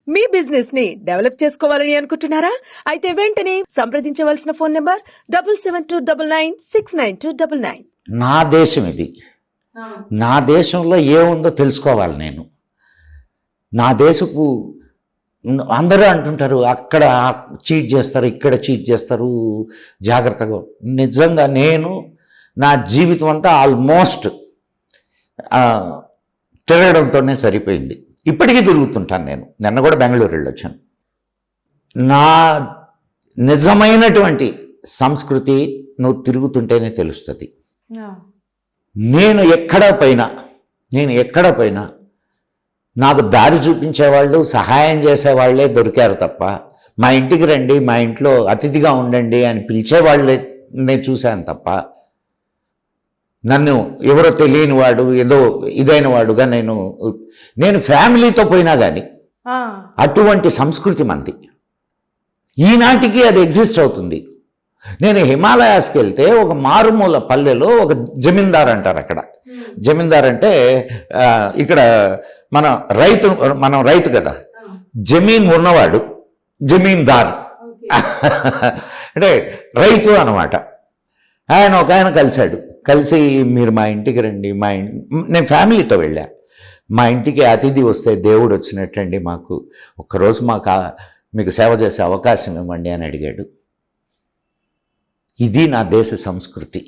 మీ business ని develop చేసుకోవాలని అనుకుంటున్నారా? అయితే వెంటనే సంప్రదించవలసిన ఫోన్ నంబర్ 7729969299. నా దేశం ఇది. నా దేశంలో ఏముందో తెలుసుకోవాలి నేను. నా దేశపు అందరూ అంటుంటారు అక్కడ చీట్ చేస్తారు, ఇక్కడ చీట్ చేస్తారు, జాగ్రత్తగా. నిజంగా నేను నా జీవితం అంతా ఆల్మోస్ట్ తిరగడంతోనే సరిపోయింది. ఇప్పటికీ తిరుగుతుంటాను నేను. నిన్న కూడా బెంగళూరు వెళ్ళొచ్చాను. నా నిజమైనటువంటి సంస్కృతి నువ్వు తిరుగుతుంటేనే తెలుస్తుంది. నేను ఎక్కడ పోయినా నాకు దారి చూపించేవాళ్ళు, సహాయం చేసేవాళ్లే దొరికారు తప్ప మా ఇంటికి రండి, మా ఇంట్లో అతిథిగా ఉండండి అని పిలిచేవాళ్ళే నేను చూశాను తప్ప నన్ను ఎవరో తెలియని వాడు, ఏదో ఇదైన వాడుగా నేను ఫ్యామిలీతో పోయినా కానీ అటువంటి సంస్కృతి మంది. ఈనాటికి అది ఎగ్జిస్ట్ అవుతుంది. నేను హిమాలయాస్కి వెళ్తే ఒక మారుమూల పల్లెలో ఒక జమీందార్ అంటారు. అక్కడ జమీందార్ అంటే ఇక్కడ మనం రైతు కదా, జమీన్ ఉన్నవాడు జమీందార్ అంటే రైతు అన్నమాట. ఒక ఆయన కలిసి మీరు మా ఇంటికి రండి, నేను ఫ్యామిలీతో వెళ్ళా. మా ఇంటికి అతిథి వస్తే దేవుడు వచ్చినట్టండి, మాకు ఒక్కరోజు మీకు సేవ చేసే అవకాశం ఇవ్వండి అని అడిగాడు. ఇది నా దేశ సంస్కృతి.